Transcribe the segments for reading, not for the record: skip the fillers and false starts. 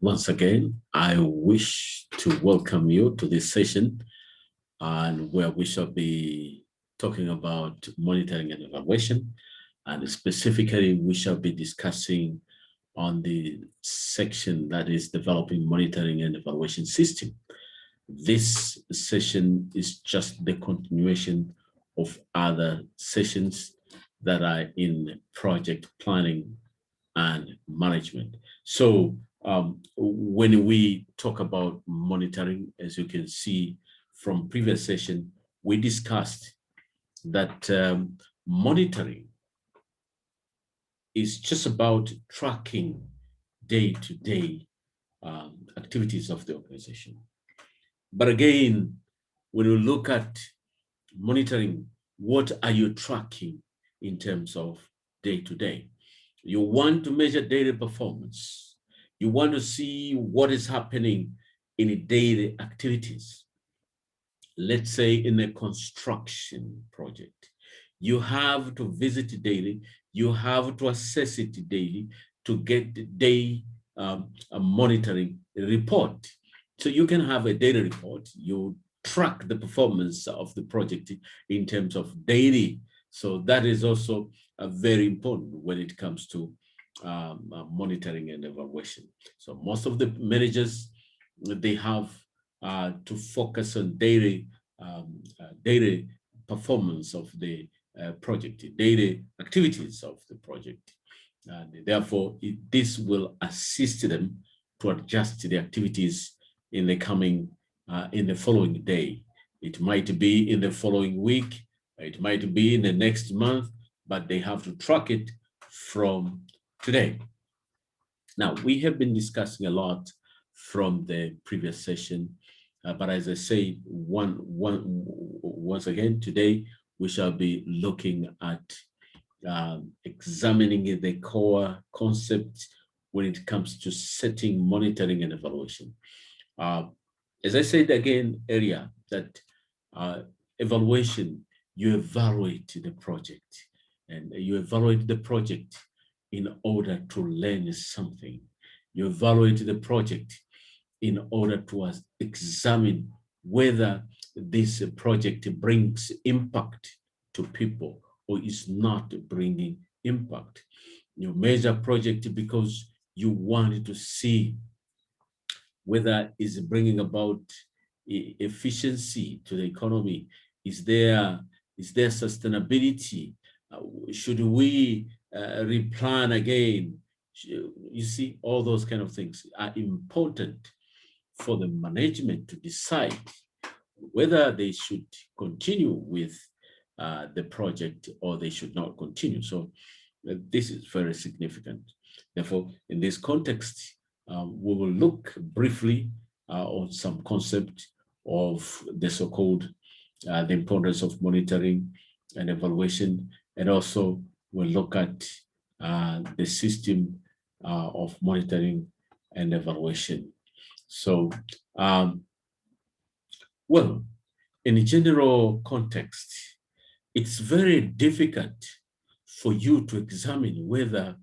Once again, I wish to welcome you to this session and where we shall be talking about monitoring and evaluation. And specifically, we shall be discussing on the section that is developing monitoring and evaluation system. This session is just the continuation of other sessions that are in project planning and management. So when we talk about monitoring, as you can see from previous session, we discussed that monitoring is just about tracking day-to-day activities of the organization. But again, when you look at monitoring, what are you tracking in terms of day-to-day? You want to measure daily performance. You want to see what is happening in daily activities. Let's say in a construction project, you have to visit daily, you have to assess it daily to get the day monitoring report. So you can have a daily report, you track the performance of the project in terms of daily. So that is also very important when it comes to monitoring and evaluation. So most of the managers, they have to focus on daily performance of the project, daily activities of the project. And therefore, this will assist them to adjust the activities in the following day. It might be in the following week, it might be in the next month, but they have to track it from today. Now, we have been discussing a lot from the previous session, but as I say, once again, today, we shall be looking at examining the core concept when it comes to setting, monitoring, and evaluation. As I said again earlier, that evaluation, you evaluate the project, and you evaluate the project in order to learn something. You evaluate the project in order to examine whether this project brings impact to people or is not bringing impact. You measure project because you want to see whether it's bringing about efficiency to the economy. Is there sustainability? Should we replan again? You see, all those kind of things are important for the management to decide whether they should continue with the project or they should not continue. So this is very significant. Therefore, in this context, we will look briefly on some concept of the so-called the importance of monitoring and evaluation, and also we'll look at the system of monitoring and evaluation. So, well, in a general context, it's very difficult for you to examine whether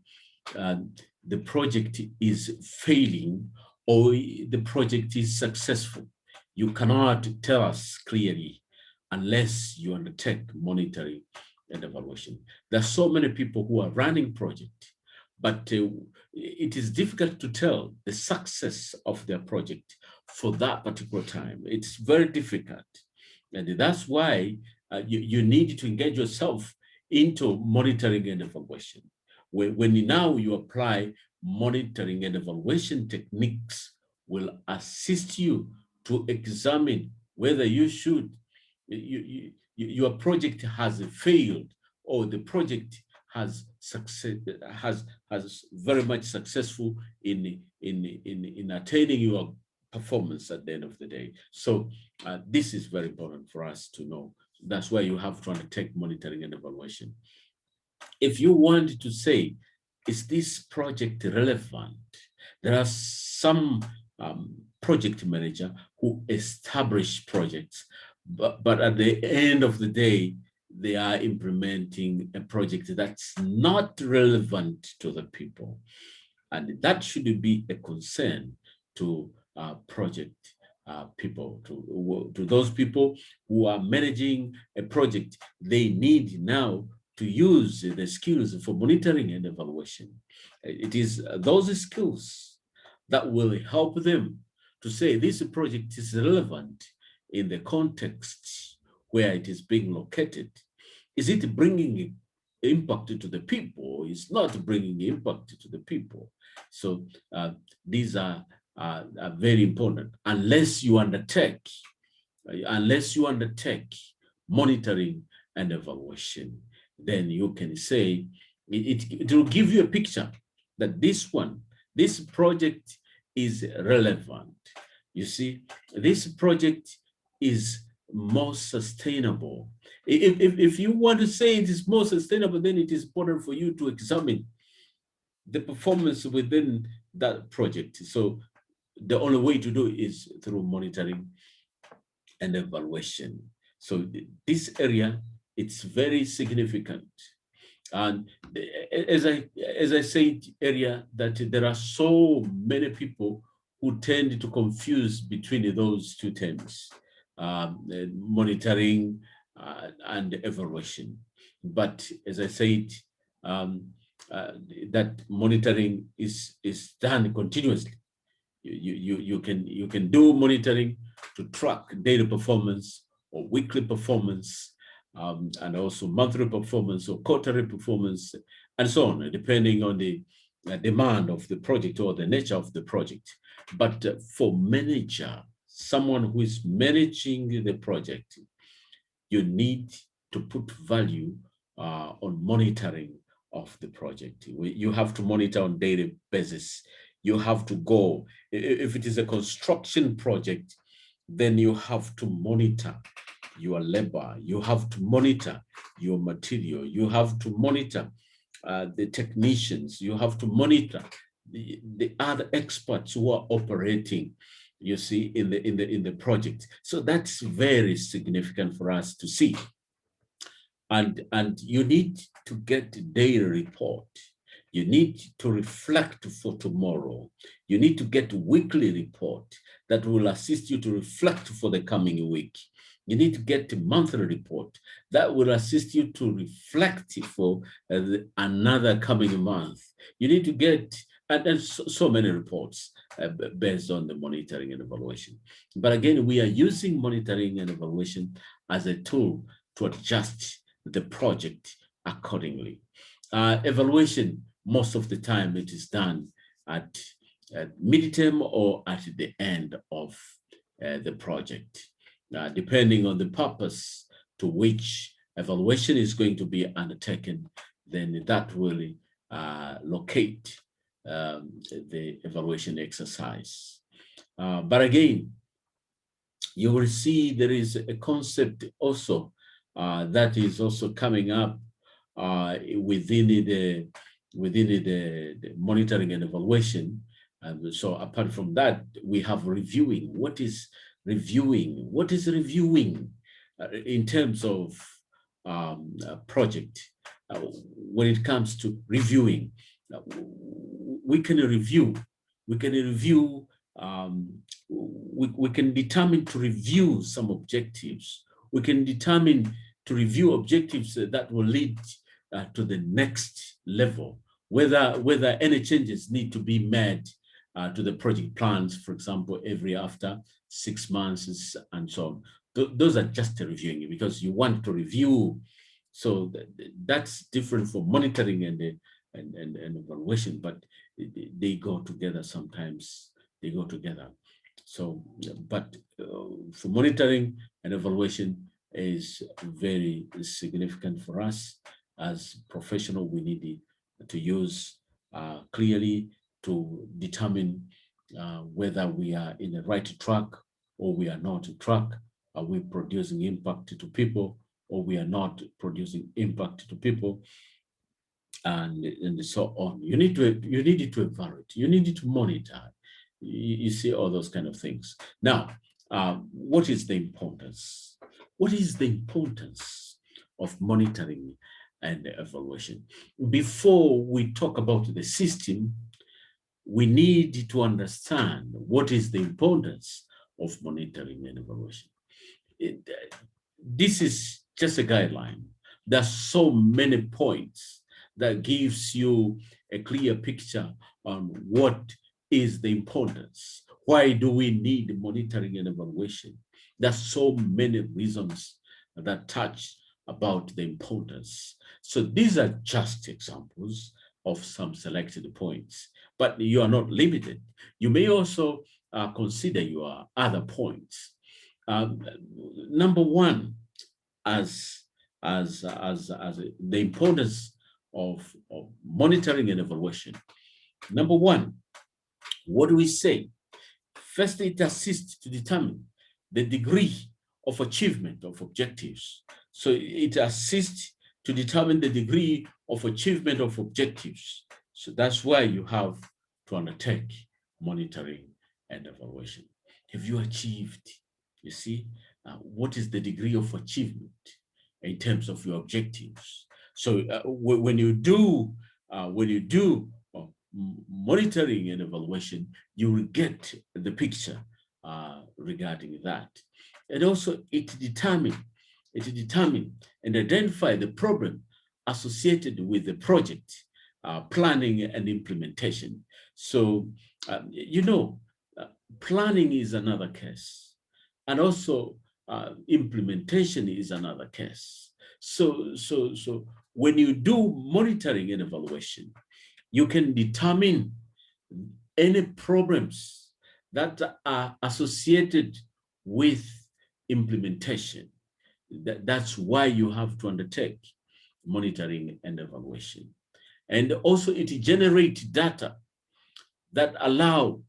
the project is failing or the project is successful. You cannot tell us clearly unless you undertake monitoring and evaluation. There are so many people who are running projects, but it is difficult to tell the success of their project for that particular time. It's very difficult. And that's why you need to engage yourself into monitoring and evaluation. When now you apply monitoring and evaluation techniques, will assist you to examine whether you should, your project has failed or the project has success, has very much successful in attaining your performance at the end of the day. So this is very important for us to know. That's why you have to undertake monitoring and evaluation. If you want to say, is this project relevant? There are some project manager who establish projects, but at the end of the day, they are implementing a project that's not relevant to the people. And that should be a concern to project people, to those people who are managing a project. They need now to use the skills for monitoring and evaluation. It is those skills that will help them to say this project is relevant in the context where it is being located. Is it bringing impact to the people? It's not bringing impact to the people. So these are very important. Unless you undertake monitoring and evaluation, then you can say it will give you a picture that this project is relevant. You see, this project is more sustainable. If you want to say it is more sustainable, then it is important for you to examine the performance within that project. So the only way to do it is through monitoring and evaluation. So this area, it's very significant. And as I said earlier, that there are so many people who tend to confuse between those two terms, monitoring and evaluation. But as I said, that monitoring is done continuously. You can do monitoring to track daily performance or weekly performance, and also monthly performance or quarterly performance, and so on, depending on the demand of the project or the nature of the project. But for manager, someone who is managing the project, you need to put value on monitoring of the project. You have to monitor on daily basis. You have to go, if it is a construction project, then you have to monitor your labor, you have to monitor your material, you have to monitor the technicians, you have to monitor the other experts who are operating, you see, in the project. So that's very significant for us to see. And you need to get daily report. You need to reflect for tomorrow. You need to get weekly report that will assist you to reflect for the coming week. You need to get a monthly report that will assist you to reflect for another coming month. You need to get, and so many reports based on the monitoring and evaluation. But again, we are using monitoring and evaluation as a tool to adjust the project accordingly. Evaluation, most of the time, it is done at midterm or at the end of the project, depending on the purpose to which evaluation is going to be undertaken. Then that will locate the evaluation exercise. But again, you will see there is a concept also that is also coming up within the monitoring and evaluation. And so apart from that, we have reviewing. What is reviewing? What is reviewing in terms of project? When it comes to reviewing, we can review. We can review. We can determine to review some objectives. We can determine to review objectives that will lead to the next level, whether any changes need to be made to the project plans, for example, every after 6 months and so on. Those are just reviewing because you want to review. So that's different from monitoring and evaluation, but they go together sometimes. They go together. So, but for monitoring and evaluation is very significant for us as professional. We need to use clearly to determine whether we are in the right track or we are not on track. Are we producing impact to people or we are not producing impact to people? And so on. You need to evaluate. You need to monitor. You see all those kind of things. Now, what is the importance? What is the importance of monitoring and evaluation? Before we talk about the system, we need to understand what is the importance of monitoring and evaluation. This is just a guideline. There's so many points that gives you a clear picture on what is the importance. Why do we need monitoring and evaluation? There's so many reasons that touch about the importance. So these are just examples of some selected points, but you are not limited. You may also consider your other points. Number one, as the importance of monitoring and evaluation. Number one, what do we say? First, it assists to determine the degree of achievement of objectives. So it assists to determine the degree of achievement of objectives. So that's why you have to undertake monitoring and evaluation. Have you achieved? You see, what is the degree of achievement in terms of your objectives? So when you do monitoring and evaluation, you will get the picture regarding that. And also it determine and identify the problem associated with the project planning and implementation. So, planning is another case, and also implementation is another case. So when you do monitoring and evaluation, you can determine any problems that are associated with implementation. That's why you have to undertake monitoring and evaluation. And also it generates data that allow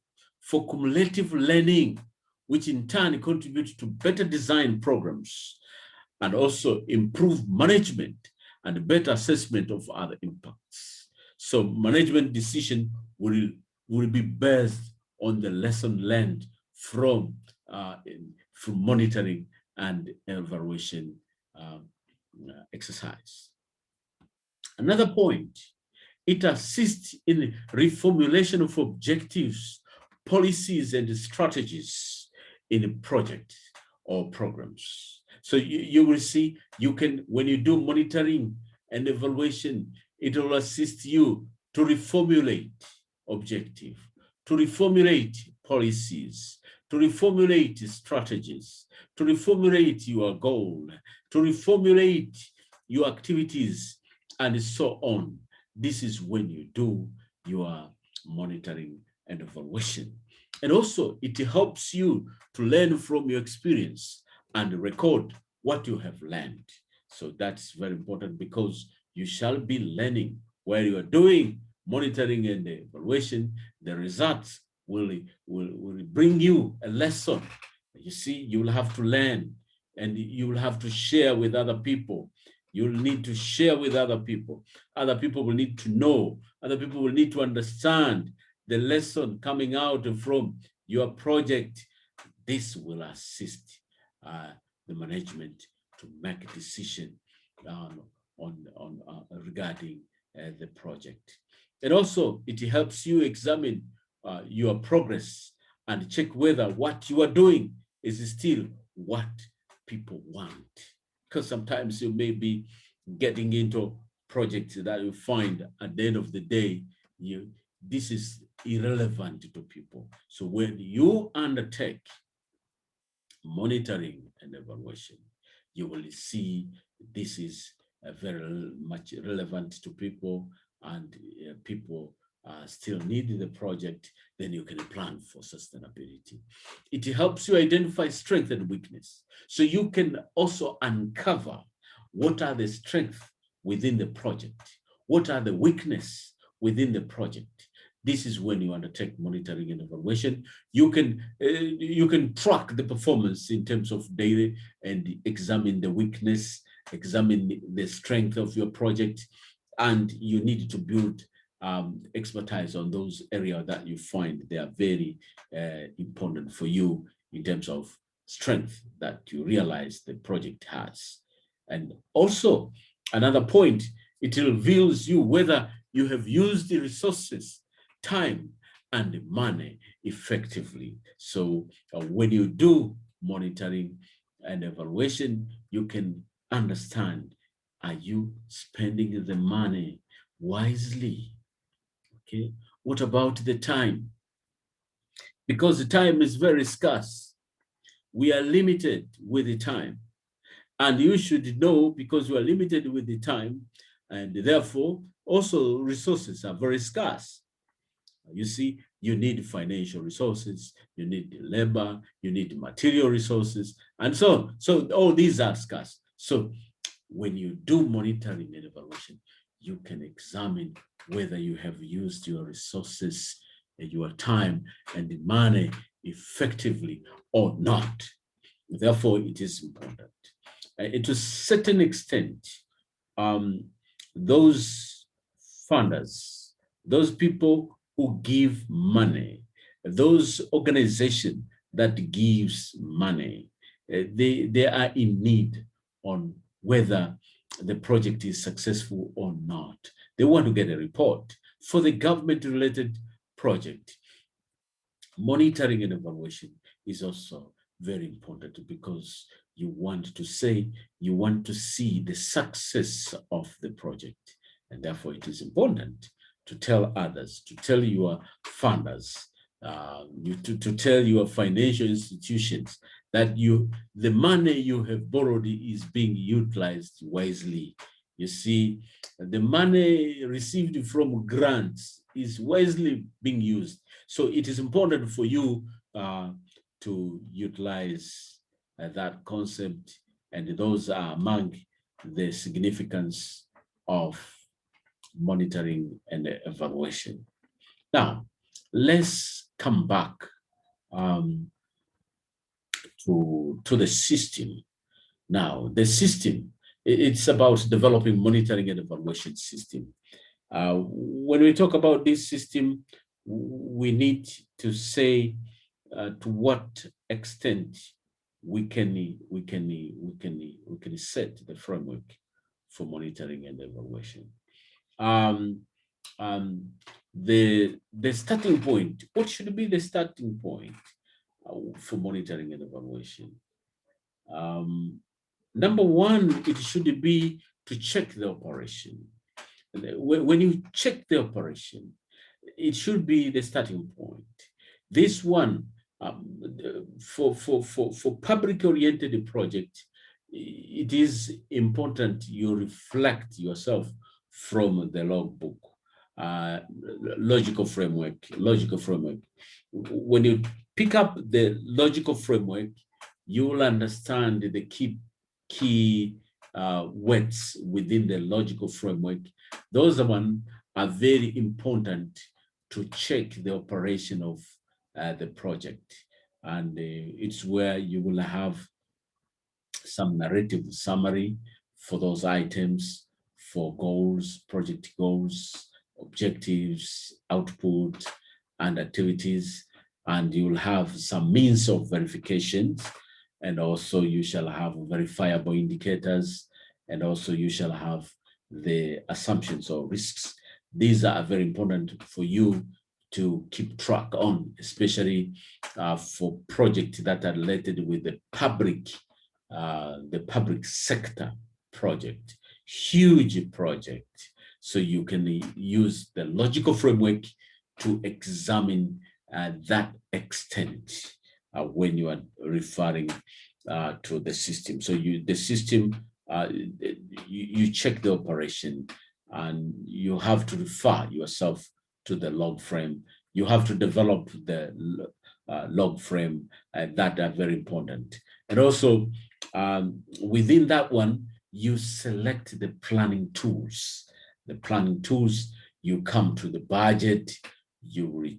for cumulative learning, which in turn contributes to better design programs and also improve management and better assessment of other impacts. So management decision will be based on the lesson learned from monitoring and evaluation exercise. Another point, it assists in reformulation of objectives, policies, and strategies in a project or programs. So you will see, when you do monitoring and evaluation, it will assist you to reformulate objective, to reformulate policies, to reformulate strategies, to reformulate your goal, to reformulate your activities, and so on. This is when you do your monitoring and evaluation. And also, it helps you to learn from your experience and record what you have learned. So that's very important, because you shall be learning while you are doing monitoring and evaluation. The results will bring you a lesson. You see, you will have to learn, and you will have to share with other people. You'll need to share with other people. Other people will need to know. Other people will need to understand the lesson coming out from your project. This will assist the management to make a decision regarding the project. And also, it helps you examine your progress and check whether what you are doing is still what people want. Because sometimes you may be getting into projects that you find at the end of the day, this is irrelevant to people. So when you undertake monitoring and evaluation, you will see this is very much relevant to people, and people still need the project. Then you can plan for sustainability. It helps you identify strength and weakness. So you can also uncover what are the strengths within the project, what are the weaknesses within the project. This is when you undertake monitoring and evaluation. You can track the performance in terms of data and examine the weakness, examine the strength of your project, and you need to build expertise on those areas that you find they are very important for you in terms of strength that you realize the project has. And also, another point, it reveals you whether you have used the resources, time, and money effectively. So when you do monitoring and evaluation, you can understand, are you spending the money wisely? Okay. What about the time? Because the time is very scarce. We are limited with the time. And you should know, because you are limited with the time, and therefore also resources are very scarce. You see, you need financial resources, you need labor, you need material resources, and so on. So all these are scarce. So when you do monitoring and evaluation, you can examine whether you have used your resources, your time, and the money effectively or not. Therefore, it is important. To a certain extent, those funders, those people who give money, those organizations that gives money, they are in need on whether the project is successful or not. They want to get a report. For the government-related project, monitoring and evaluation is also very important, because you want to say, you want to see the success of the project. And therefore, it is important to tell others, to tell your funders, to tell your financial institutions that the money you have borrowed is being utilized wisely. You see, the money received from grants is wisely being used. So it is important for you to utilize that concept, and those are among the significance of monitoring and evaluation. Now, let's come back to the system. Now, the system, it's about developing monitoring and evaluation system. When we talk about this system, we need to say to what extent we can set the framework for monitoring and evaluation. The starting point. What should be the starting point for monitoring and evaluation? Number one, it should be to check the operation. When you check the operation, it should be the starting point. This one, for public-oriented project, it is important you reflect yourself from the logbook, logical framework. When you pick up the logical framework, you will understand the key words within the logical framework. Those are very important to check the operation of the project. And it's where you will have some narrative summary for those items, for goals, project goals, objectives, output, and activities. And you will have some means of verification. And also you shall have verifiable indicators. And also you shall have the assumptions or risks. These are very important for you to keep track on, especially for projects that are related with the public sector project, huge project. So you can use the logical framework to examine that extent when you are referring to the system. So the system, you check the operation, and you have to refer yourself to the log frame. You have to develop the log frame that are very important. And also within that one, you select the planning tools. The planning tools, you come to the budget, you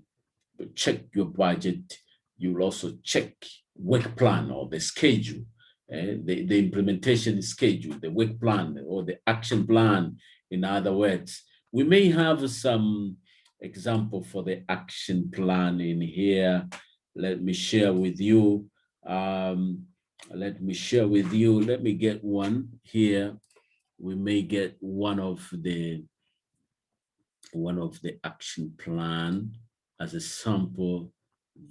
check your budget, you will also check work plan or the schedule, the implementation schedule, the work plan or the action plan. In other words, we may have some example for the action plan in here. Let me share with you. Let me get one here. We may get one of the action plan. as a sample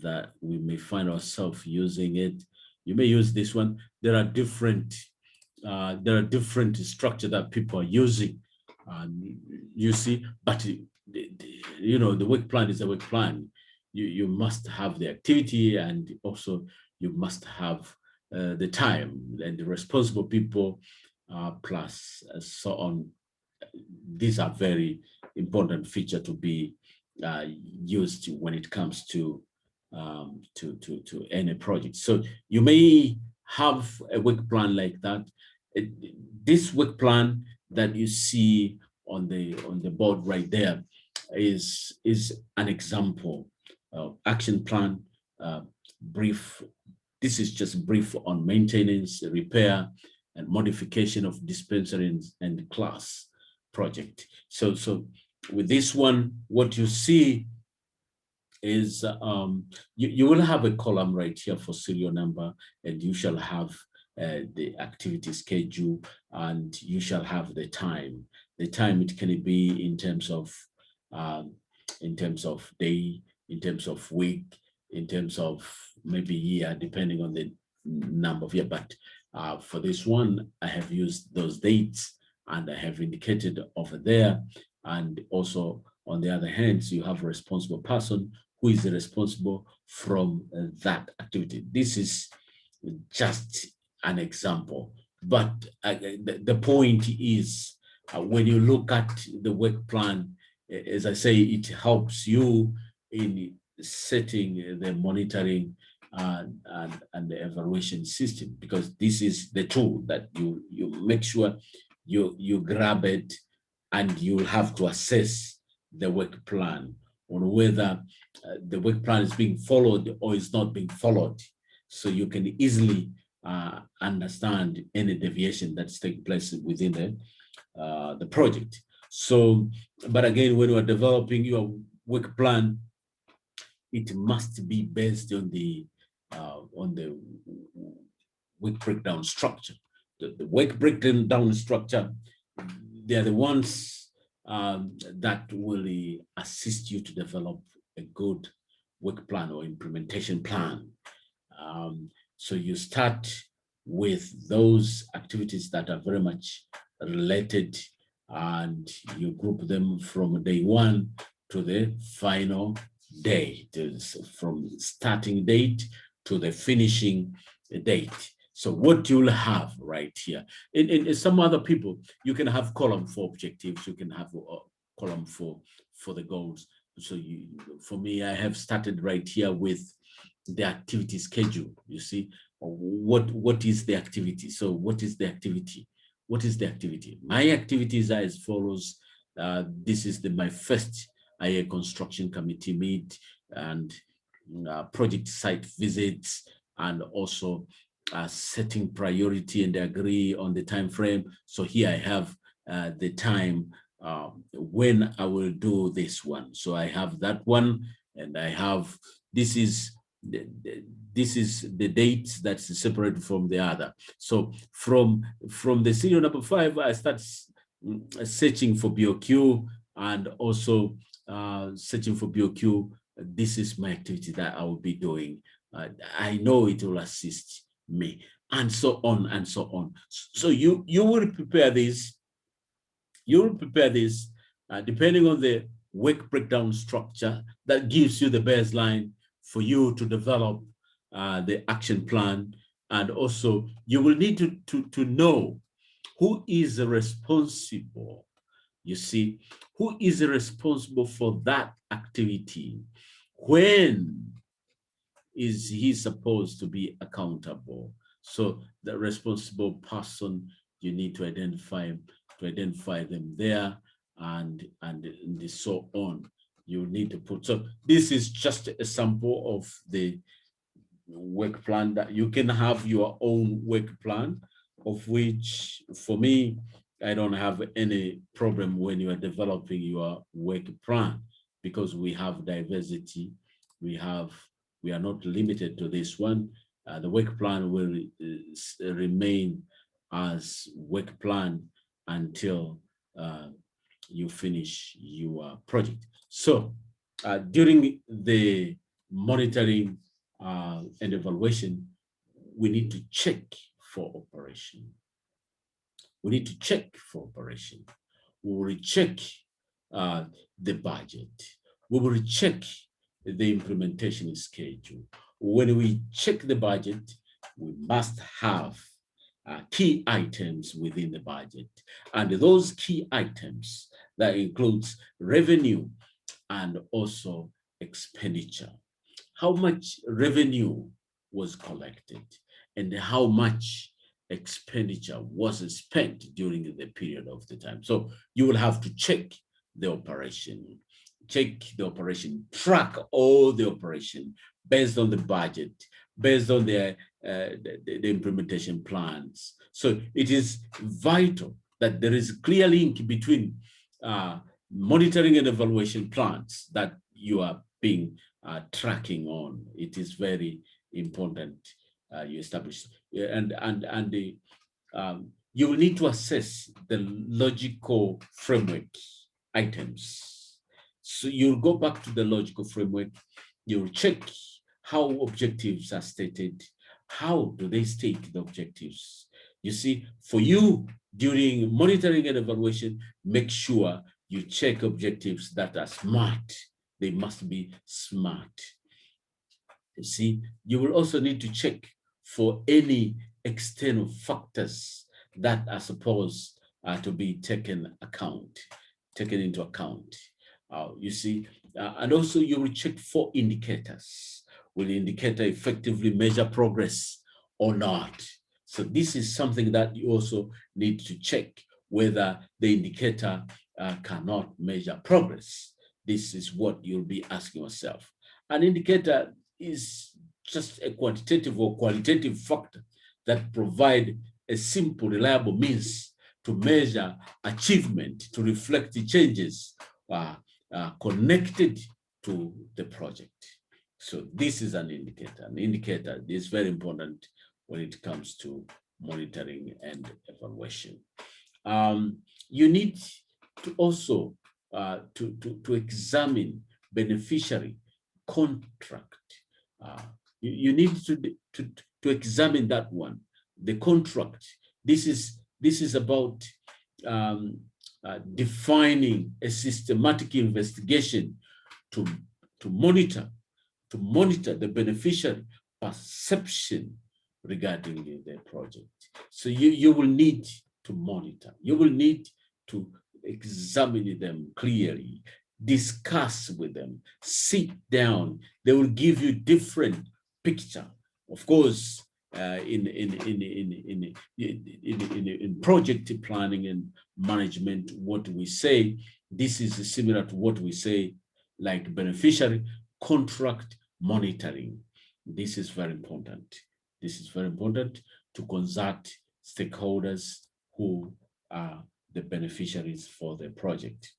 that we may find ourselves using it. You may use this one. There are different structure that people are using. You see, but the work plan is a work plan. You must have the activity, and also you must have the time and the responsible people, plus so on. These are very important feature to be used when it comes to any project. So you may have a work plan like that. This work plan that you see on the board right there is an example. Action plan, brief. This is just brief on maintenance, repair, and modification of dispensary and class project. So with this one, what you see is you will have a column right here for serial number, and you shall have the activity schedule, and you shall have the time. The time, it can be in terms of day, in terms of week, in terms of maybe year, depending on the number of year. But for this one, I have used those dates, and I have indicated over there. And also, on the other hand, you have a responsible person who is responsible from that activity. This is just an example, but the point is, when you look at the work plan, as I say, it helps you in setting the monitoring and the evaluation system, because this is the tool that you make sure you grab it, and you'll have to assess the work plan on whether the work plan is being followed or is not being followed. So you can easily understand any deviation that's taking place within the project. So, but again, when you are developing your work plan, it must be based on the work breakdown structure. The work breakdown structure, they are the ones that will assist you to develop a good work plan or implementation plan. So you start with those activities that are very much related, and you group them from day one to the final day, from starting date to the finishing date. So what you'll have right here, in some other people, you can have column for objectives, you can have a column for the goals. So for me, I have started right here with the activity schedule. You see, what is the activity? So what is the activity? What is the activity? My activities are as follows. This is my first IA construction committee meet, and project site visits, and also setting priority and agree on the time frame. So here I have the time when I will do this one. So I have that one, and I have, this is the date that's separated from the other. So from the serial number 5, I start searching for BOQ, and also searching for BOQ. This is my activity that I will be doing. I know it will assist me, and so on and so on. So you will prepare this. You will prepare this depending on the work breakdown structure that gives you the baseline for you to develop the action plan. And also, you will need to know who is responsible. You see, who is responsible for that activity? When is he supposed to be accountable? So the responsible person, you need to identify them there, and so on. You need to put. So this is just a sample of the work plan. That you can have your own work plan, of which for me, I don't have any problem when you are developing your work plan, because we have diversity. We are not limited to this one. The work plan will remain as work plan until you finish your project. So during the monitoring and evaluation, we need to check for operation. We need to check for operation. We will check the budget. We will check the implementation schedule. When we check the budget, we must have key items within the budget. And those key items, that includes revenue and also expenditure. How much revenue was collected and how much expenditure was spent during the period of the time. So you will have to check the operation, track all the operation based on the budget, based on the implementation plans. So it is vital that there is a clear link between monitoring and evaluation plans that you are being tracking on. It is very important you establish, and you will need to assess the logical framework items. So you'll go back to the logical framework, you'll check how objectives are stated, how do they state the objectives. You see, for you, during monitoring and evaluation, make sure you check objectives that are SMART. They must be SMART. You see, you will also need to check for any external factors that are supposed to be taken into account. You see, and also you will check for indicators. Will the indicator effectively measure progress or not? So this is something that you also need to check, whether the indicator cannot measure progress. This is what you'll be asking yourself. An indicator is just a quantitative or qualitative factor that provide a simple, reliable means to measure achievement, to reflect the changes connected to the project. So this is an indicator. An indicator is very important when it comes to monitoring and evaluation. You need to also to examine beneficiary contract. You need to examine that one, the contract. This is about defining a systematic investigation to monitor the beneficiary perception regarding the project. So you will need to monitor. You will need to examine them clearly, discuss with them, sit down. They will give you different picture. Of course, in project planning and management, what we say, this is similar to what we say like beneficiary contract monitoring. This is very important. This is very important to consult stakeholders who are the beneficiaries for the project.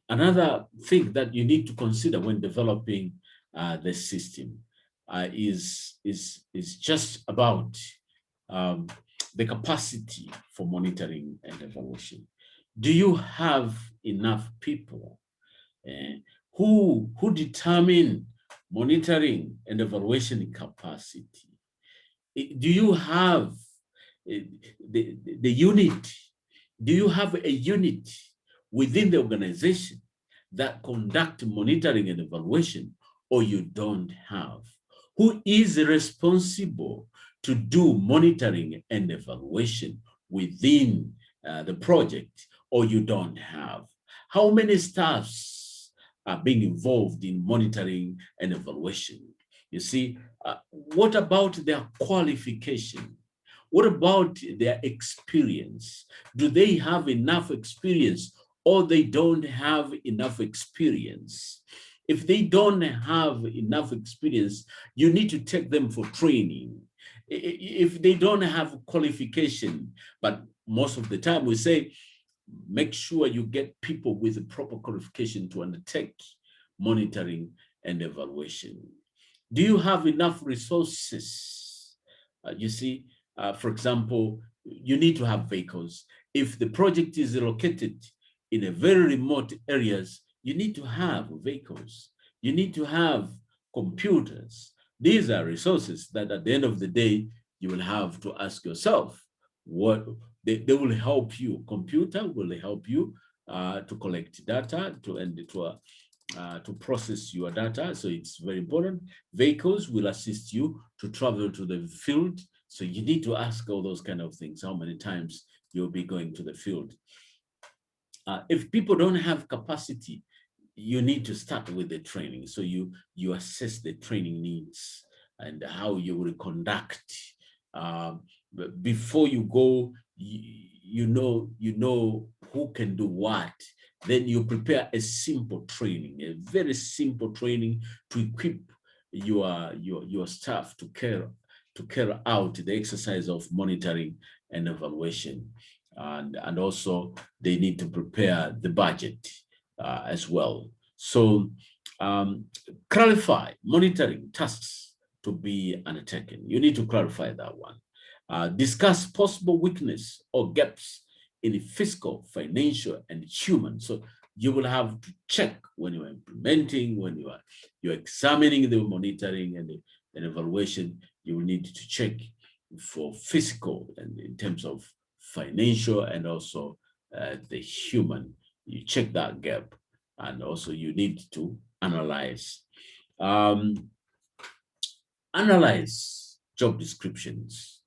Another thing that you need to consider when developing the system is just about the capacity for monitoring and evaluation. Do you have enough people who determine monitoring and evaluation capacity? Do you have the unit? Do you have a unit within the organization that conduct monitoring and evaluation, or you don't have? Who is responsible to do monitoring and evaluation within the project, or you don't have? How many staffs are being involved in monitoring and evaluation? You see, what about their qualification? What about their experience? Do they have enough experience, or they don't have enough experience? If they don't have enough experience, you need to take them for training. If they don't have qualification, but most of the time we say, make sure you get people with the proper qualification to undertake monitoring and evaluation. Do you have enough resources? You see, for example, you need to have vehicles. If the project is located in a very remote areas, you need to have vehicles. You need to have computers. These are resources that at the end of the day, you will have to ask yourself, what they will help you. Computer will help you to collect data, to process your data. So it's very important. Vehicles will assist you to travel to the field. So you need to ask all those kind of things, how many times you'll be going to the field. If people don't have capacity, you need to start with the training. So you assess the training needs and how you will conduct. Before you go, you know who can do what. Then you prepare a simple training, a very simple training to equip your staff to carry out the exercise of monitoring and evaluation. And also they need to prepare the budget as well. So clarify monitoring tasks to be undertaken. You need to clarify that one. Discuss possible weakness or gaps in fiscal, financial, and human. So you will have to check when you are implementing, when you're examining the monitoring and evaluation. You will need to check for fiscal and in terms of financial and also the human. You check that gap, and also you need to analyze. Analyze job descriptions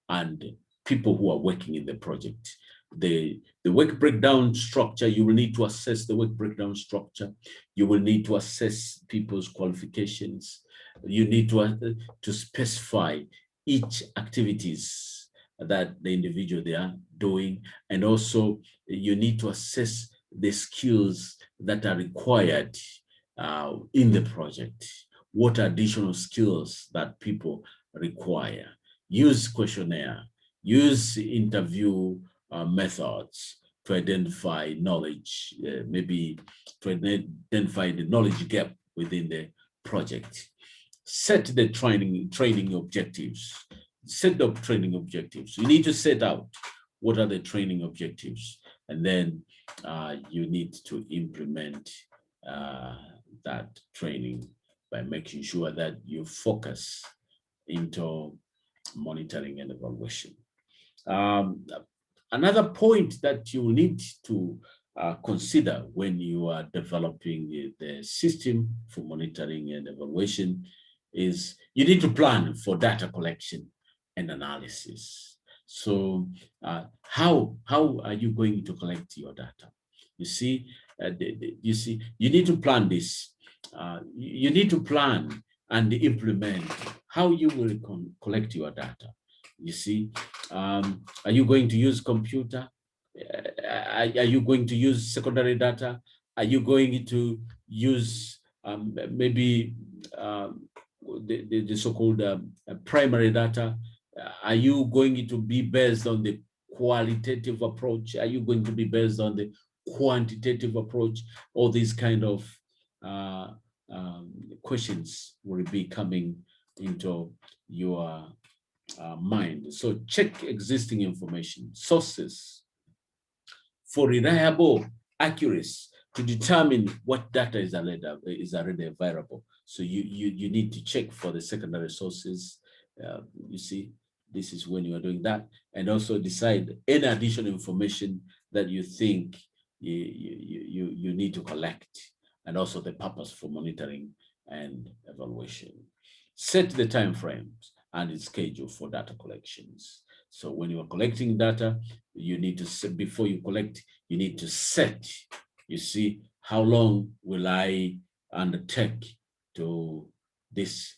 and people who are working in the project. The work breakdown structure, you will need to assess the work breakdown structure. You will need to assess people's qualifications. You need to specify each activities that the individual they are doing. And also you need to assess the skills that are required in the project. What additional skills that people require. Use questionnaire, use interview methods to identify knowledge, maybe to identify the knowledge gap within the project. Set the training objectives. Set the training objectives. You need to set out what are the training objectives, and then you need to implement that training by making sure that you focus into monitoring and evaluation. Another point that you need to consider when you are developing the system for monitoring and evaluation is you need to plan for data collection and analysis. So how are you going to collect your data? You see, you need to plan this. You need to plan and implement how you will collect your data. You see, are you going to use computer? Are you going to use secondary data? Are you going to use maybe the so-called primary data? Are you going to be based on the qualitative approach? Are you going to be based on the quantitative approach? All these kind of questions will be coming into your mind. So check existing information, sources for reliable accuracy to determine what data is already available. So you need to check for the secondary sources. You see, this is when you are doing that, and also decide any additional information that you think you need to collect, and also the purpose for monitoring and evaluation. Set the time frames and its schedule for data collections. So when you are collecting data, you need to set, before you collect, you need to set, you see, how long will I undertake into this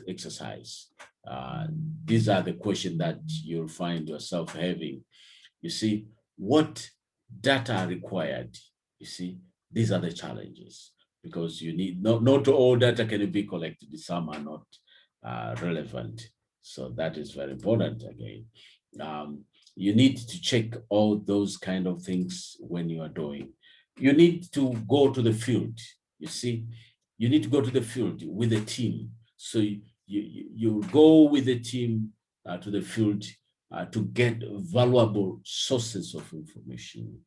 exercise? These are the questions that you'll find yourself having. You see, what data are required? You see, these are the challenges, because you need, not all data can be collected. Some are not relevant. So that is very important again. You need to check all those kind of things when you are doing. You need to go to the field. You see, you need to go to the field with a team. So you go with the team to the field to get valuable sources of information.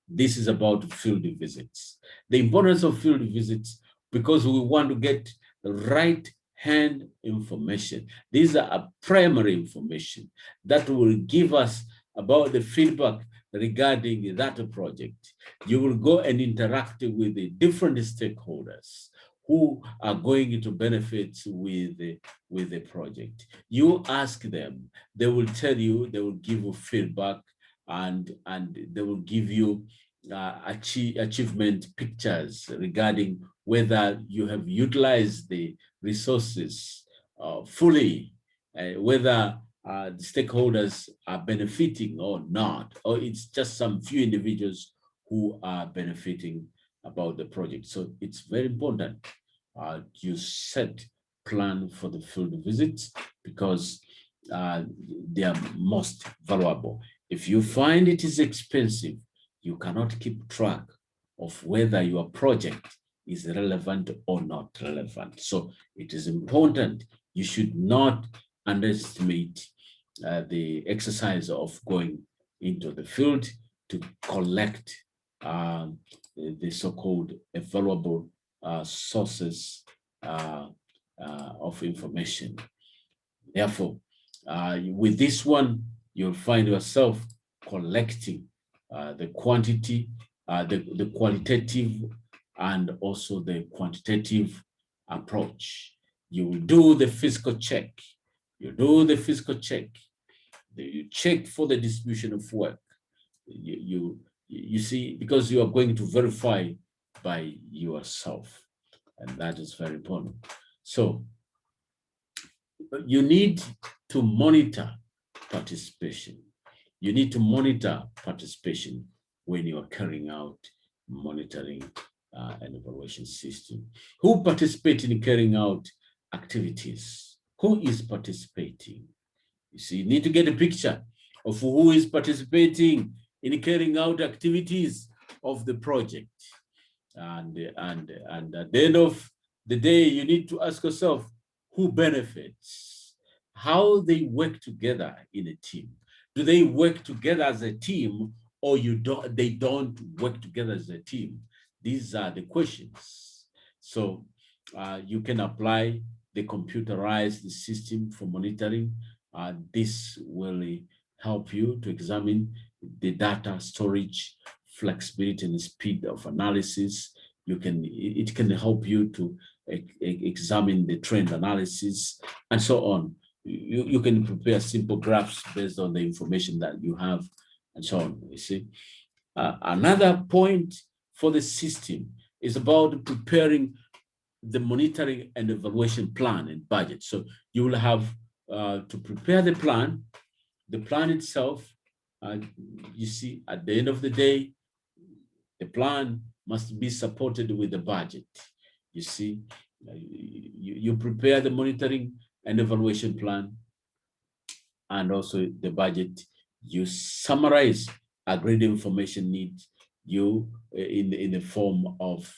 this is about field visits. The importance of field visits, because we want to get the right hand information. These are primary information that will give us about the feedback regarding that project. You will go and interact with the different stakeholders who are going to benefit with the project. You ask them, they will tell you, they will give you feedback, and they will give you achievement pictures regarding whether you have utilized the resources fully, whether the stakeholders are benefiting or not, or it's just some few individuals who are benefiting about the project. So it's very important you set plan for the field visits, because they are most valuable. If you find it is expensive, you cannot keep track of whether your project is relevant or not relevant. So it is important. You should not underestimate the exercise of going into the field to collect the so-called available sources of information. Therefore, with this one, you'll find yourself collecting the quantity, the qualitative, and also the quantitative approach. You will do the physical check. You do the physical check. You check for the distribution of work. You see, because you are going to verify by yourself, and that is very important. So you need to monitor participation. You need to monitor participation when you are carrying out monitoring and evaluation system. Who participates in carrying out activities? Who is participating? You see, you need to get a picture of who is participating in carrying out activities of the project. And at the end of the day, you need to ask yourself who benefits, how they work together in a team. Do they work together as a team, or they don't work together as a team? These are the questions. So you can apply the computerized system for monitoring. This will help you to examine the data storage, flexibility, and speed of analysis. It can help you to examine the trend analysis and so on. You can prepare simple graphs based on the information that you have and so on, you see. Another point for the system is about preparing the monitoring and evaluation plan and budget. So you will have to prepare the plan itself. You see, at the end of the day, the plan must be supported with the budget. You see, you prepare the monitoring and evaluation plan and also the budget. You summarize agreed information needs you in the form of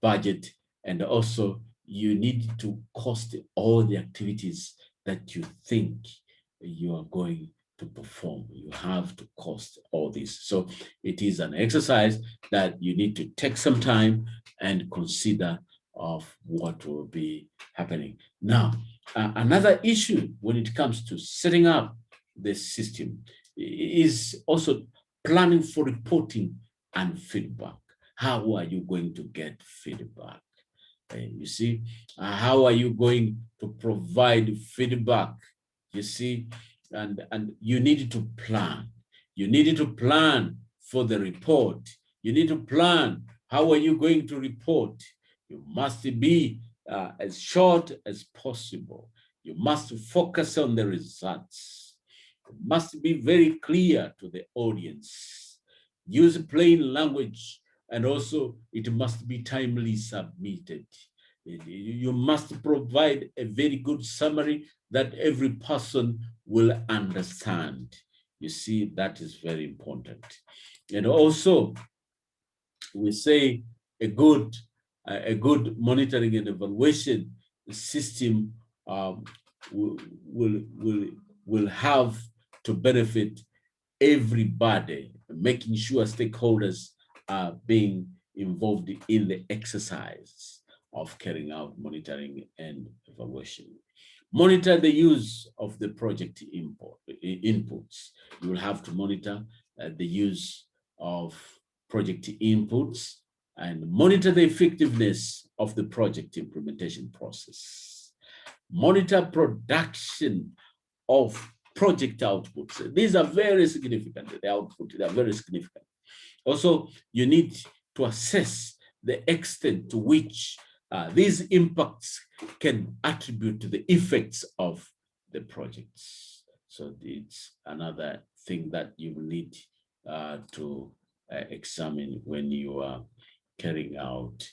budget, and also you need to cost all the activities that you think you are going to perform. You have to cost all this. So it is an exercise that you need to take some time and consider of what will be happening. Now, another issue when it comes to setting up the system is also planning for reporting and feedback. How are you going to get feedback? You see, how are you going to provide feedback? You see, and you need to plan. You need to plan for the report. You need to plan how are you going to report. You must be as short as possible. You must focus on the results. You must be very clear to the audience. Use plain language, and also it must be timely submitted. You must provide a very good summary that every person will understand. You see, that is very important. And also, we say a good monitoring and evaluation system will have to benefit everybody, making sure stakeholders are being involved in the exercise of carrying out monitoring and evaluation. Monitor the use of the project inputs. You will have to monitor the use of project inputs and monitor the effectiveness of the project implementation process. Monitor production of project outputs. These are very significant. The output, they are very significant. Also, you need to assess the extent to which these impacts can attribute to the effects of the projects. So it's another thing that you will need to examine when you are carrying out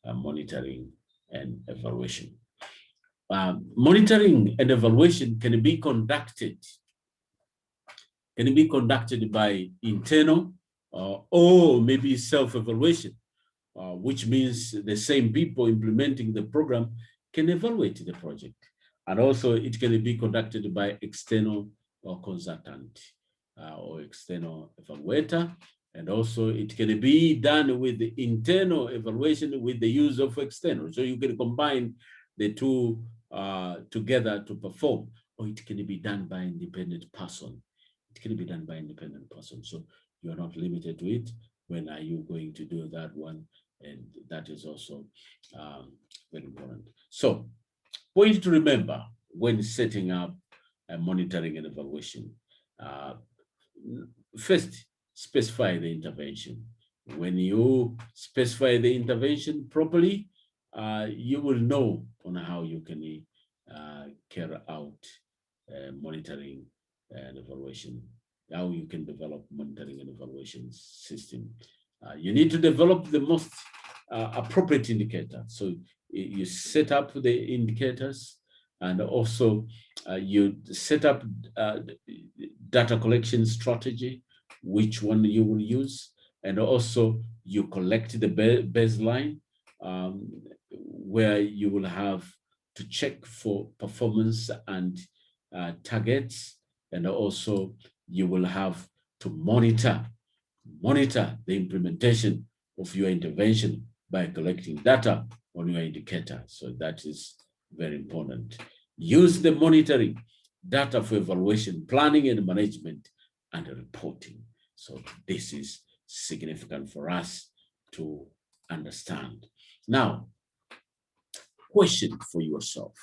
monitoring and evaluation. Monitoring and evaluation can be conducted by internal or maybe self-evaluation, which means the same people implementing the program can evaluate the project. And also it can be conducted by external or consultant or external evaluator. And also it can be done with the internal evaluation with the use of external. So you can combine the two together to perform, or it can be done by independent person. It can be done by independent person. So you are not limited to it. When are you going to do that one? And that is also very important. So point to remember when setting up a monitoring and evaluation. First, specify the intervention. When you specify the intervention properly, you will know on how you can carry out monitoring and evaluation, how you can develop monitoring and evaluation system. You need to develop the most appropriate indicator. So you set up the indicators, and also you set up data collection strategy, which one you will use, and also you collect the baseline where you will have to check for performance and targets, and also you will have to monitor the implementation of your intervention by collecting data on your indicator. So that is very important. Use the monitoring data for evaluation, planning and management, and reporting. So this is significant for us to understand. Now, question for yourself.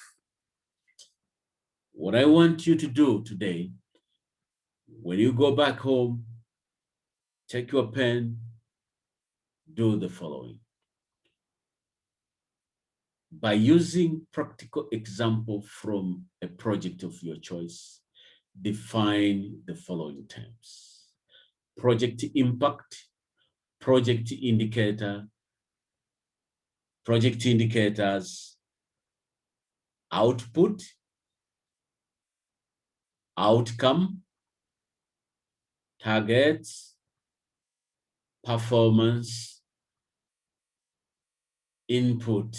What I want you to do today, when you go back home, take your pen, do the following. By using practical example from a project of your choice, define the following terms: project impact, project indicator, project indicators, output, outcome, targets, performance, input.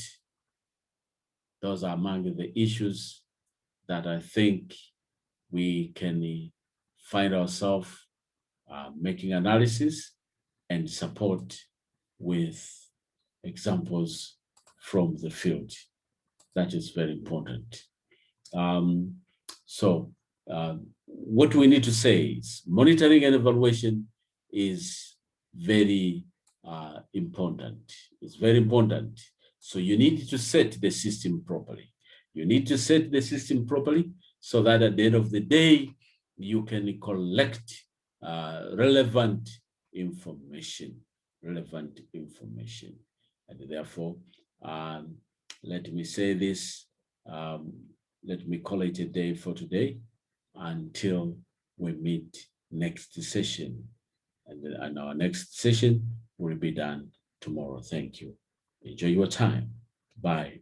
Those are among the issues that I think we can find ourselves making analysis and support with examples from the field. That is very important. What we need to say is monitoring and evaluation is very important. It's very important. So you need to set the system properly. You need to set the system properly so that at the end of the day, you can collect relevant information. And therefore, let me say this, let me call it a day for today until we meet next session. And our next session will be done tomorrow. Thank you. Enjoy your time. Bye.